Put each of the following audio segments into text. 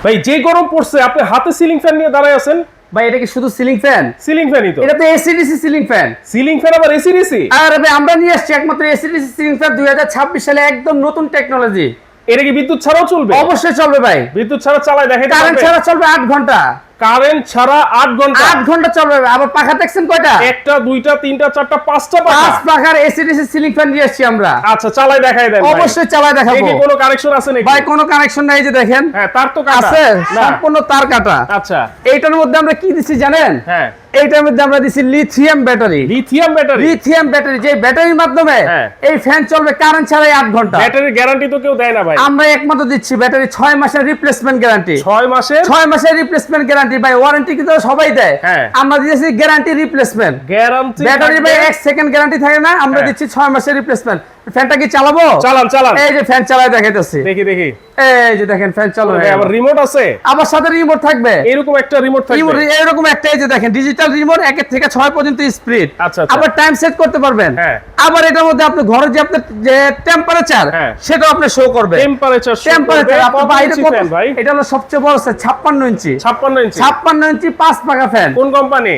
ভাই যে গরম পড়ছে আপনি হাতে সিলিং ফ্যান নিয়ে দাঁড়ায় আছেন। ভাই এটা কি শুধু সিলিং ফ্যান? সিলিং ফ্যানই তো। এটা তো AC DC ceiling fan. Ceiling fan আবার এসিডিসি? আরে ভাই আমরা নিয়ে আসছি একমাত্র এসিডিসি সিলিং ফ্যান 2026 সালে একদম নতুন টেকনোলজি। এটা কি বিদ্যুৎ ছাড়াও চলবে? অবশ্যই চলবে ভাই। বিদ্যুৎ ছাড়া চালায় দেখাইতে পারবে? কারেন্ট ছাড়া চলবে 8 ঘন্টা। কারেন্ট ছাড়া 8 ঘন্টা? 8 ঘন্টা চলবে। আবার পাখা দেখছেন কয়টা? একটা, দুইটা, তিনটা, চারটা, পাঁচটা পাখা। 5 পাখার এসিডিসি সিলিং ফ্যান নিয়ে আসছি আমরা। আচ্ছা চালায় দেখাই দেন। অবশ্যই চালায় দেখাবো। কি কোনো কানেকশন আছে নাকি? ভাই কোনো কানেকশন নাই, যে দেখেন। হ্যাঁ তার তো কাটা আছে, না। সম্পূর্ণ তার কাটা। আচ্ছা এইটার মধ্যে আমরা কি দিছি জানেন? হ্যাঁ এইটার মধ্যে আমরা দিছি lithium battery. Lithium battery? Lithium battery, যে ব্যাটারির মাধ্যমে হ্যাঁ। এই ফ্যান চলবে কারেন্ট ছাড়াই 8 ঘন্টা। ব্যাটারির গ্যারান্টি তো কেউ দেয় না ভাই। আমরা একমাত্র দিচ্ছি ব্যাটারি 6 মাসের রিপ্লেসমেন্ট গ্যারান্টি। 6 মাসের? 6 মাসের রিপ্লেসমেন্ট গ্যারান্টি ভাই। ওয়ারেন্টি কিন্তু সবাই দেয়, হ্যাঁ। আমরা দিয়েছি গ্যারান্টি রিপ্লেসমেন্ট গ্যারান্টি? ব্যাটারি ভাই 1 সেকেন্ড গ্যারান্টি থাকে না, আমরা হ্যাঁ। দিচ্ছি 6 মাসের রিপ্লেসমেন্ট। ফ্যানটা কি চালাবো? চালান চালান। এই যে ফ্যান চালায় দেখাইতেছি, দেখি দেখি। এই যে দেখেন ফ্যান চালু হয়ে গেল। আবার রিমোট আছে? আবার সাথে রিমোট থাকবে। এরকম একটা রিমোট থাকবে? এরকম একটা, এই যে দেখেন ডিজিটাল রিমোট 1 থেকে 6 পর্যন্ত স্পিড। আচ্ছা, আচ্ছা। আবার টাইম সেট করতে পারবেন। হ্যাঁ। আবার এটার মধ্যে আপনি ঘরের যে আপনার যে টেম্পারেচার, হ্যাঁ। সেটাও আপনি শো করবে। টেম্পারেচার টেম্পারেচার আপনি বাইরে ফ্যান ভাই? এটা হলো সবচেয়ে বড় সাইজ 56 ইঞ্চি। 56 ইঞ্চি? 56 ইঞ্চি 5 পাখা ফ্যান। কোন কোম্পানি?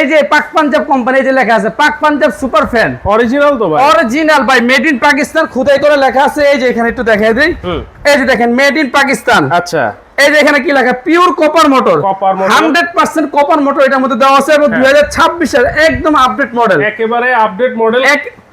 এই যে পাক পাঞ্জাব কোম্পানি, এই যে লেখা আছে পাক পাঞ্জাব সুপার ফ্যান। অরিজিনাল তো ভাই? অরিজিনাল ভাই, মেড ইন পাকিস্তান খোদাই করে লেখা আছে। এই যে এখানে একটু দেখাই দেই, এই যে দেখেন মেড ইন পাকিস্তান। আচ্ছা এই যে এখানে কি লেখা, pure copper motor. Copper motor? 100% copper motor এটার মধ্যে দেওয়া আছে এবং 2026 এর একদম আপডেট মডেল। একেবারে আপডেট মডেল।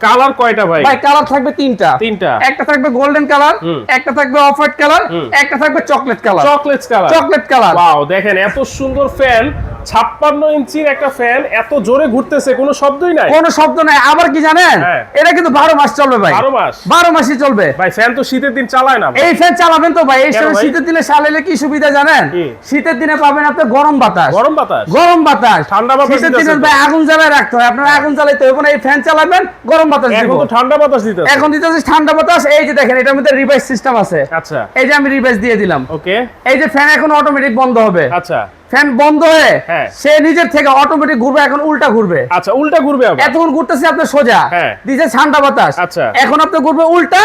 কালার কয়টা ভাই? ভাই কালার থাকবে তিনটা। একটা থাকবে গোল্ডেন কালার, একটা থাকবে অফ হোয়াইট কালার, একটা থাকবে chocolate colour. Chocolate colour? Chocolate colour. Wow দেখেন এত সুন্দর ফ্যান, 56 ইঞ্চির একটা ফ্যান, এত জোরে ঘুরতেছে, কোনো শব্দই নাই। কোনো শব্দ নাই। আবার কি জানেন, হ্যাঁ। এটা কিন্তু 12 মাস চলবে ভাই। 12 মাস? 12 মাসই চলবে ভাই ফ্যান তো শীতের দিন চালায় না ভাই। এই ফ্যান চালাবেন তো ভাই। এই কেন সময় ভাই? শীতের দিনে চালালে কি সুবিধা জানেন? কি? শীতের দিনে পাবেন আপনি গরম বাতাস। গরম বাতাস? গরম বাতাস। ঠান্ডা বাতাস শীতের দিতেছে দিনে তো। ভাই আগুন জ্বালায় রাখতে হয়, আপনার আগুন জ্বালাইতে হবে না। এই ফ্যান চালাবেন, গরম বাতাস দিব। এখন তো ঠান্ডা বাতাস দিতেছে। এখন দিতেছে ঠান্ডা বাতাস। এই যে দেখেন এটার মধ্যে রিভাইস সিস্টেম আছে। আচ্ছা এই যে আমি রিভাইস দিয়ে দিলাম। ওকে। এই যে ফ্যান এখন অটোমেটিক বন্ধ হবে। আচ্ছা ফ্যান বন্ধ হয়ে হ্যাঁ। সে নিজের থেকে অটোমেটিক ঘুরবে, এখন উল্টা ঘুরবে। আচ্ছা উল্টা ঘুরবে আবার? এতক্ষণ ঘুরতেছে আপনি সোজা, হ্যাঁ। দিছে ঠান্ডা বাতাস। আচ্ছা। এখন আপনি ঘুরবে উল্টা,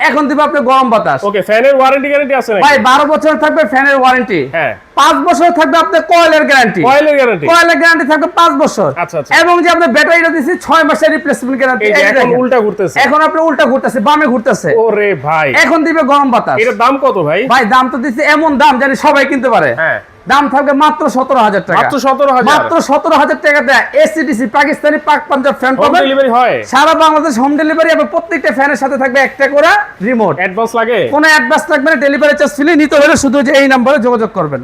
এখন দিবে আপনি গরম বাতাস। ওকে। ফ্যানের ওয়ারেন্টি গ্যারান্টি আছে নাকি? ভাই 12 বছর থাকবে ফ্যানের ওয়ারেন্টি। হ্যাঁ। 5 বছর থাকবে আপনার কয়েলের গ্যারান্টি। কয়েলের গ্যারান্টি? কয়েলের গ্যারান্টি থাকবে 5 বছর। আচ্ছা, আচ্ছা। এবং যে আপনি ব্যাটারিটা দিছি 6 মাসের রিপ্লেসমেন্ট গ্যারান্টি। এই যে এখন উল্টা ঘুরতেছে? এখন আপনি উল্টা ঘুরতেছে, বামে ঘুরতেছে। ওরে ভাই, এখন দিবে গরম বাতাস। এটার দাম কত ভাই? ভাই দাম তো দিচ্ছে এমন দাম জানি সবাই কিনতে পারে। হ্যাঁ। দাম থাকবে মাত্র 17,000 টাকা। মাত্র 17,000? মাত্র 17,000 টাকা দেয় এসিডিসি পাকিস্তানি পাক পাঞ্জাব ফ্যান হোম পাবেন। ডেলিভারি হয়? সারা বাংলাদেশ হোম ডেলিভারি এবং প্রত্যেকটা ফ্যানের সাথে থাকবে একটা করে রিমোট। অ্যাডভান্স লাগে? কোনো অ্যাডভান্স লাগবে না, ডেলিভারি চার্জ ফ্রি। নিতে হলে শুধু যে এই নম্বরে যোগাযোগ করবেন।